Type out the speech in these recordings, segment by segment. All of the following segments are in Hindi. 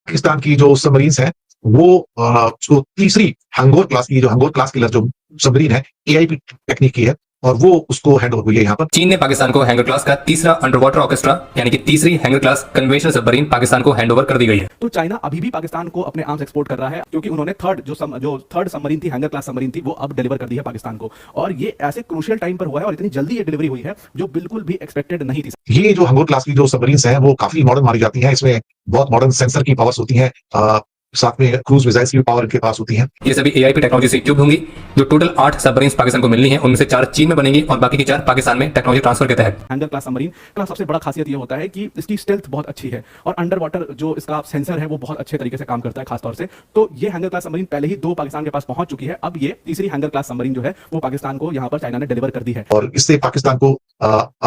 पाकिस्तान की जो सबमरीन्स हैं वो जो तीसरी हंगोर क्लास की जो हंगोर क्लास किलर जो सबमरीन है एआईपी टेक्निक की है और वो उसको हैंड ओवर हुई है यहाँ पर। चीन ने पाकिस्तान को हैंगर क्लास का तीसरा अंडर वाटर ऑर्केस्ट्रा यानी कि तीसरी hanger class conventional submarine Pakistan को हैंड ओवर कर दी गई है। तो चाइना अभी भी पाकिस्तान को अपने आर्म्स एक्सपोर्ट कर रहा है क्योंकि उन्होंने थर्ड सबमरीन थी, हैंगर क्लास सबमरीन थी, वो अब डिलीवर कर दी है पाकिस्तान को। और ये ऐसे क्रूशियल टाइम पर हुआ है और इतनी जल्दी ये डिलीवरी हुई है जो बिल्कुल भी एक्सपेक्टेड नहीं थी। ये जो हंगोर क्लास की जो सबमरीन्स हैं वो काफी मॉडर्न मानी जाती हैं। इसमें बहुत मॉडर्न सेंसर की पावर्स होती हैं, साथ में क्रूज मिसाइल्स की पावर के पास होती है। ये सभी एआईपी टेक्नोलॉजी से इक्विप्ड होंगी। जो टोटल 8 सबमरीन्स पाकिस्तान को मिलनी है उनमें से 4 चीन में बनेंगी और बाकी की 4 पाकिस्तान में टेक्नोलॉजी ट्रांसफर के तहत। हैंगर क्लास सबमरीन का सबसे बड़ा खासियत ये होता है कि इसकी स्टेल्थ बहुत अच्छी है और अंडर वाटर जो इसका सेंसर है वो बहुत अच्छे तरीके से काम करता है खासतौर से। तो ये हैंगर क्लास सबमरीन पहले ही 2 पाकिस्तान के पास पहुंच चुकी है, अब ये तीसरी हैंगर क्लास सबमरीन जो है वो पाकिस्तान को यहाँ पर चाइना ने डिलीवर कर दी है। और इससे पाकिस्तान को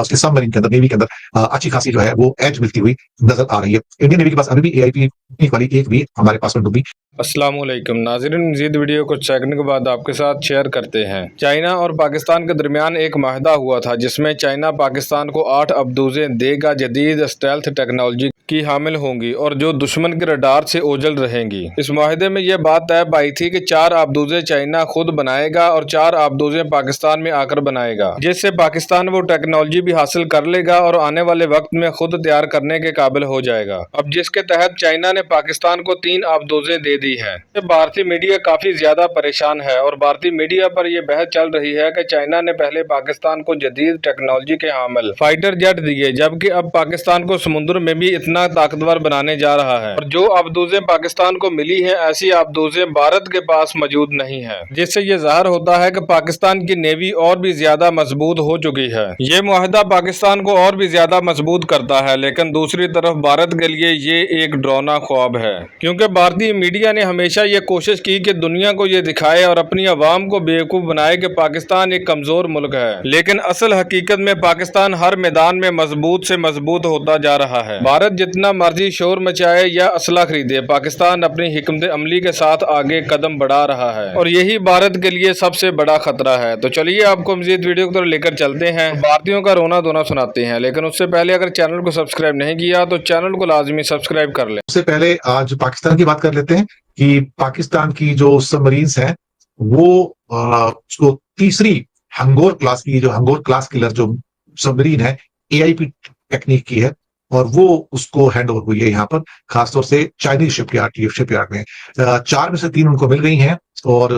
उसके सबमरीन के अंदर, नेवी के अंदर अच्छी खासी जो है वो एज मिलती हुई नजर आ रही है। इंडियन नेवी के पास अभी भी एआईपी वाली एक भी हमारे पास में डूबी। अस्सलामुअलैकुम नाज़रीन, मज़ीद वीडियो कुछ सेकंड के बाद आपके साथ शेयर करते हैं। चाइना और पाकिस्तान के दरमियान एक माहदा हुआ था जिसमें चाइना पाकिस्तान को 8 अबदूजें देगा, जदीद स्टेल्थ टेक्नोलॉजी की हामिल होंगी और जो दुश्मन के रडार से ओझल रहेंगी। इस माहदे में यह बात तय पाई थी कि 4 आबदूजें चाइना खुद बनाएगा और 4 आबदूजें पाकिस्तान में आकर बनाएगा, जिससे पाकिस्तान वो टेक्नोलॉजी भी हासिल कर लेगा और आने वाले वक्त में खुद तैयार करने के काबिल हो जाएगा। अब जिसके तहत चाइना ने पाकिस्तान को 3 आबदूजें दे दी है। भारतीय मीडिया काफी ज्यादा परेशान है और भारतीय मीडिया पर यह बहस चल रही है कि चाइना ने पहले पाकिस्तान को जदीद टेक्नोलॉजी के हामिल फाइटर जेट दिए, जबकि अब पाकिस्तान को समुद्र में भी इतना ताकतवर बनाने जा रहा है। और जो आबदूजें पाकिस्तान को मिली हैं, ऐसी आबदूजें भारत के पास मौजूद नहीं है, जिससे ये जाहिर होता है कि पाकिस्तान की नेवी और भी ज्यादा मजबूत हो चुकी है। ये मुआहदा पाकिस्तान को और भी ज्यादा मजबूत करता है, लेकिन दूसरी तरफ भारत के लिए ये एक डरावना ख्वाब है, क्योंकि भारतीय मीडिया ने हमेशा ये कोशिश की कि दुनिया को ये दिखाए और अपनी आवाम को बेवकूफ बनाए कि पाकिस्तान एक कमजोर मुल्क है, लेकिन असल हकीकत में पाकिस्तान हर मैदान में मजबूत से मजबूत होता जा रहा है। भारत जितना मर्जी शोर मचाए या असला खरीदे, पाकिस्तान अपनी हिकमत अमली के साथ आगे कदम बढ़ा रहा है और यही भारत के लिए सबसे बड़ा खतरा है। तो चलिए आपको मजीद वीडियो को लेकर चलते हैं, भारतीयों का रोना धोना सुनाते हैं। लेकिन उससे पहले अगर चैनल को सब्सक्राइब नहीं किया तो चैनल को लाजमी सब्सक्राइब कर लें। उससे पहले आज पाकिस्तान की बात कर लेते हैं कि पाकिस्तान की जो सबमरीन्स हैं वो उसको तीसरी हंगोर क्लास की जो हंगोर क्लास किलर जो सबमरीन है एआईपी टेक्निक की है और वो उसको हैंड ओवर हुई है यहाँ पर, खासतौर से चाइनीज शिपयार्ड में। 4 में से 3 उनको मिल गई हैं और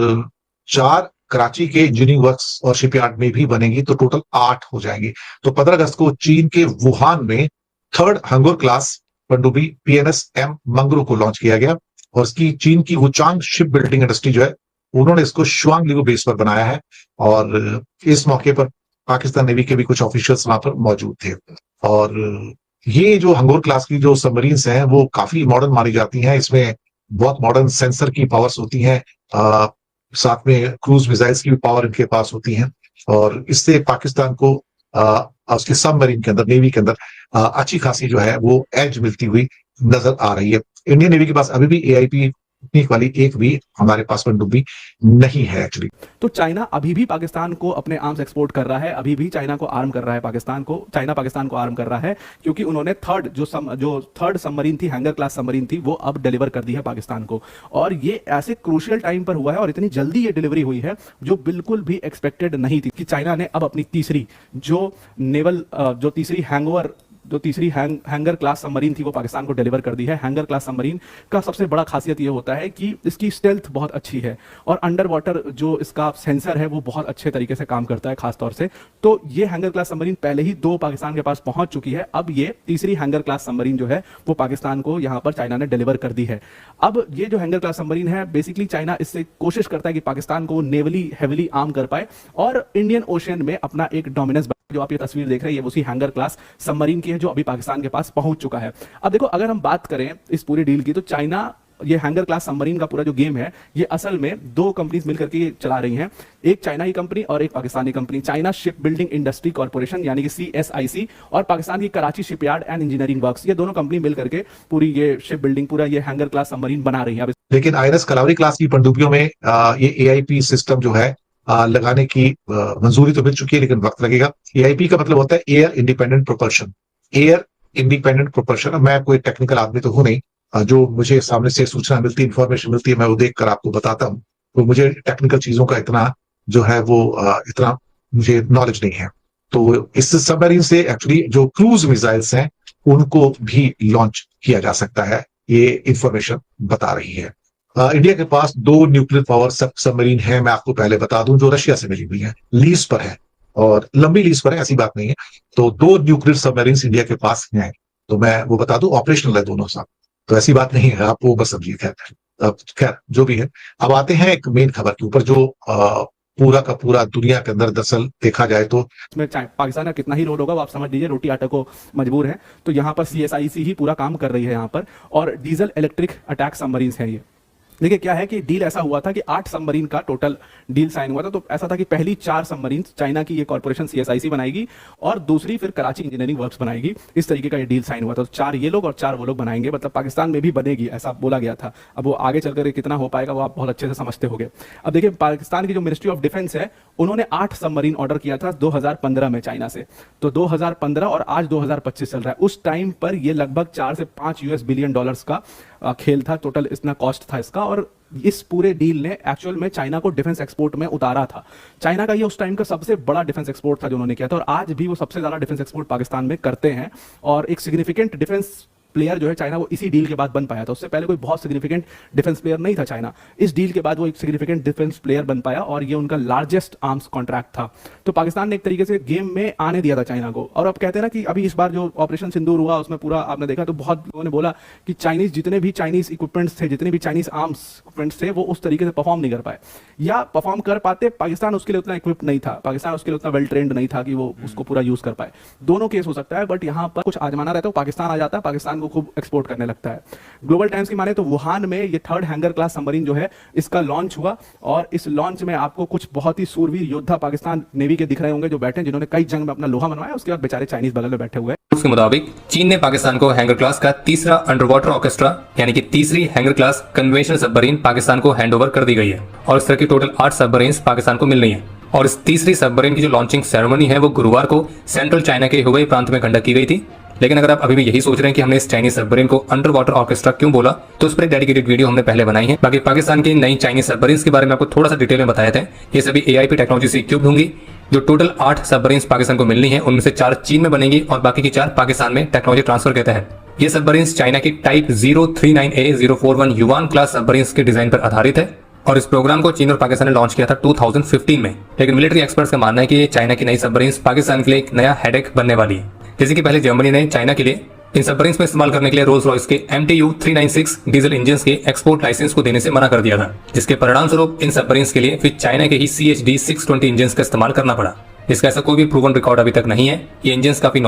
4 कराची के इंजीनियरिंग वर्क्स और शिपयार्ड में भी बनेंगी, तो टोटल 8 हो जाएंगी। तो 15 अगस्त को चीन के वुहान में 3rd हंगोर क्लास पनडुब्बी PNS-M मंगरू को लॉन्च किया गया और इसकी चीन की वुचांग शिप बिल्डिंग इंडस्ट्री जो है उन्होंने इसको शुआंगलिगो बेस पर बनाया है और इस मौके पर पाकिस्तान नेवी के भी कुछ ऑफिशियल्स वहां पर मौजूद थे। और ये जो हंगोर क्लास की जो सबमरीन्स हैं वो काफी मॉडर्न मानी जाती हैं। इसमें बहुत मॉडर्न सेंसर की पावर्स होती हैं, साथ में क्रूज मिसाइल्स की भी पावर इनके पास होती है और इससे पाकिस्तान को उसके सबमरीन के अंदर, नेवी के अंदर अच्छी खासी जो है वो एज मिलती हुई नजर आ रही है। इंडियन नेवी के पास अभी भी एआईपी वाली एक भी हमारे पास पनडुब्बी नहीं है एक्चुअली। तो चाइना अभी भी पाकिस्तान को अपने आर्म्स एक्सपोर्ट कर रहा है, अभी भी चाइना को आर्म कर रहा है चाइना पाकिस्तान को आर्म कर रहा है क्योंकि उन्होंने थर्ड सबमरीन थी, हैंगर क्लास सबमरीन थी, वो अब डिलीवर कर दी है पाकिस्तान को। और ये ऐसे क्रूशियल टाइम पर हुआ है और इतनी जल्दी ये डिलीवरी हुई है जो बिल्कुल भी एक्सपेक्टेड नहीं थी कि चाइना ने अब अपनी तीसरी हैंगर क्लास सबमरीन थी वो पाकिस्तान को डिलीवर कर दी है। हैंगर क्लास सबमरीन का सबसे बड़ा खासियत ये होता है कि इसकी स्टेल्थ बहुत अच्छी है और अंडर वाटर जो इसका सेंसर है वो बहुत अच्छे तरीके से काम करता है खासतौर से। तो ये हैंगर क्लास सबमरीन पहले ही 2 पाकिस्तान के पास पहुंच चुकी है, अब ये तीसरी हैंगर क्लास सबमरीन जो है वो पाकिस्तान को यहाँ पर चाइना ने डिलीवर कर दी है। अब ये जो हैंगर क्लास सबमरीन है बेसिकली चाइना इससे कोशिश करता है कि पाकिस्तान को नेवली हेविली आर्म कर पाए और इंडियन ओशियन में अपना एक डोमिनेंस। जो आप ये तस्वीर देख रहे हैं ये उसी हैंगर क्लास सबमरीन की है जो अभी पाकिस्तान के पास पहुंच चुका है। अब देखो, अगर हम बात करें इस पूरी डील की तो चाइना ये हैंगर क्लास सबमरीन का पूरा जो गेम है ये असल में 2 कंपनीज मिलकर के चला रही हैं, एक चाइना की कंपनी और एक Pakistani company, China ship building industry corporation यानी कि CSIC और पाकिस्तान की Karachi shipyard and engineering works. ये दोनों कंपनी मिलकर के पूरी ये शिप बिल्डिंग, पूरा ये हैंगर क्लास सबमरीन बना रही है। लेकिन INS कलावरी क्लास की पनडुब्बियों में ये AIP सिस्टम जो है लगाने की मंजूरी तो मिल चुकी है लेकिन वक्त लगेगा। AIP का मतलब होता है air independent propulsion. Air independent propulsion, मैं कोई टेक्निकल आदमी तो हूं नहीं, जो मुझे सामने से सूचना मिलती है, इंफॉर्मेशन मिलती है, मैं वो देख कर आपको बताता हूँ। तो मुझे टेक्निकल चीजों का इतना जो है वो इतना मुझे नॉलेज नहीं है। तो इस सबमरीन से एक्चुअली जो क्रूज मिसाइल्स हैं उनको भी लॉन्च किया जा सकता है, ये इंफॉर्मेशन बता रही है। इंडिया के पास 2 न्यूक्लियर पावर सबमरीन है, मैं आपको पहले बता दूं, जो रशिया से मिली हुई है, लीज पर है और लंबी लीज पर है, ऐसी बात नहीं है। तो 2 न्यूक्लियर सबमरीन इंडिया के पास हैं, तो मैं वो बता दूं, ऑपरेशनल है दोनों साथ, तो ऐसी बात नहीं है, आप वो बस समझिए। खैर जो भी है, अब आते हैं एक मेन खबर के ऊपर, जो पूरा का पूरा दुनिया के अंदर दरअसल देखा जाए तो इसमें पाकिस्तान का कितना ही रोल होगा वो आप समझ लीजिए, रोटी आटा को मजबूर है। तो यहाँ पर CSIC ही पूरा काम कर रही है यहाँ पर, और डीजल इलेक्ट्रिक अटैक सबमरीन्स हैं ये। देखिए क्या है कि डील ऐसा हुआ था कि 8 सबमरीन का टोटल डील साइन हुआ था। तो ऐसा था कि पहली 4 सबमरीन चाइना की ये कॉर्पोरेशन CSIC बनाएगी और दूसरी फिर कराची इंजीनियरिंग वर्क्स बनाएगी। इस तरीके का ये डील साइन हुआ था। तो 4 ये लोग और 4 वो लोग बनाएंगे, मतलब पाकिस्तान में भी बनेगी ऐसा बोला गया था। अब वो आगे चलकर कितना हो पाएगा वो आप बहुत अच्छे से समझते होंगे। अब देखिए पाकिस्तान की जो मिनिस्ट्री ऑफ डिफेंस है उन्होंने 8 सबमरीन ऑर्डर किया था 2015 में चाइना से। तो 2015 और आज 2025 चल रहा है, उस टाइम पर ये लगभग 4 से 5 US बिलियन डॉलर्स का खेल था, टोटल इतना कॉस्ट था इसका। और इस पूरे डील ने एक्चुअल में चाइना को डिफेंस एक्सपोर्ट में उतारा था। चाइना का ये उस टाइम का सबसे बड़ा डिफेंस एक्सपोर्ट था जो उन्होंने किया था, और आज भी वो सबसे ज्यादा डिफेंस एक्सपोर्ट पाकिस्तान में करते हैं। और एक सिग्निफिकेंट डिफेंस प्लेयर जो है चाइना, वो इसी डील के बाद बन पाया था। उससे पहले कोई बहुत सिग्निफिकेंट डिफेंस प्लेयर नहीं था चाइना, इस डील के बाद वो एक सिग्निफिकेंट डिफेंस प्लेयर बन पाया, और ये उनका लार्जेस्ट आर्म्स कॉन्ट्रैक्ट था। तो पाकिस्तान ने एक तरीके से गेम में आने दिया था चाइना को। और अब कहते हैं ना कि अभी इस बार जो ऑपरेशन सिंदूर हुआ उसमें पूरा आपने देखा तो बहुत लोगों ने बोला कि चाइनीज जितने भी चाइनीज इक्विपमेंट्स थे, जितने भी चाइनीज आर्म्स इक्विपमेंट्स थे, वो उस तरीके से परफॉर्म नहीं कर पाए, या परफॉर्म कर पाते, पाकिस्तान उसके लिए उतना इक्विप नहीं था, पाकिस्तान उसके लिए उतना वेल ट्रेंड नहीं था कि वो उसको पूरा यूज कर पाए। दोनों केस हो सकता है, बट यहाँ पर कुछ आजमाना रहता है, पाकिस्तान आ जाता है, पाकिस्तान को खूब एक्सपोर्ट करने लगता है। ग्लोबल टाइम्स की माने तो वुहान में ये 3rd हैंगर क्लास सबमरीन जो है इसका लॉन्च हुआ, और इस लॉन्च में आपको कुछ बहुत ही सूरवीर योद्धा पाकिस्तान नेवी के दिख रहे होंगे जो बैठे हैं, जिन्होंने कई जंग में अपना लोहा मनवाया, उसके बाद बेचारे चाइनीज बगल में बैठे हुए हैं। उसके मुताबिक चीन ने पाकिस्तान को हैंगर क्लास का तीसरा अंडर वाटर ऑर्केस्ट्रा यानी कि तीसरी hanger class conventional submarine Pakistan को हैंडओवर कर दी गई है, और इस तरह की टोटल 8 सबमरीन पाकिस्तान को मिल रही है। और इस तीसरी सबमरीन की जो लॉन्चिंग सेरेमनी है वो गुरुवार को सेंट्रल चाइना के हुबेई प्रांत में कंडक्ट की गई थी। लेकिन अगर आप अभी भी यही सोच रहे हैं कि हमने इस चाइनीज सबमरीन को अंडर वाटर ऑर्केस्ट्रा क्यों बोला, तो उस पर एक डेडिकेटेड वीडियो हमने पहले बनाई है। बाकी पाकिस्तान की नई चाइनीज सबमरीन के बारे में आपको थोड़ा सा डिटेल में बताया था। ये सभी AIP टेक्नोलॉजी से इक्विप्ड होंगी। जो टोटल 8 सबमरीन पाकिस्तान को मिलनी है उनमें से 4 चीन में बनेंगी और बाकी की 4 पाकिस्तान में टेक्नोलॉजी ट्रांसफर के तहत। ये सबमरीन चाइना की टाइप 039A041 युवान क्लास सबमरीन के डिजाइन पर आधारित है, और इस प्रोग्राम को चीन और पाकिस्तान ने लॉन्च किया था 2015 में। लेकिन मिलिट्री एक्सपर्ट्स का मानना है कि ये चाइना की नई सबमरीन पाकिस्तान के लिए एक नया हेडेक बनने वाली है। जैसे कि पहले जर्मनी ने चाइना के लिए इन सबमरीन में इस्तेमाल करने के लिए रोल्स रॉयस के MTU 396 डीजल इंजन के एक्सपोर्ट लाइसेंस को देने से मना कर दिया था, जिसके परिणाम स्वरूप इन सबमरीन के लिए फिर चाइना के ही CHD 620 इंजन का इस्तेमाल करना पड़ा। इसका ऐसा कोई भी प्रूवन रिकॉर्ड अभी तक नहीं है। ये इंजन काफी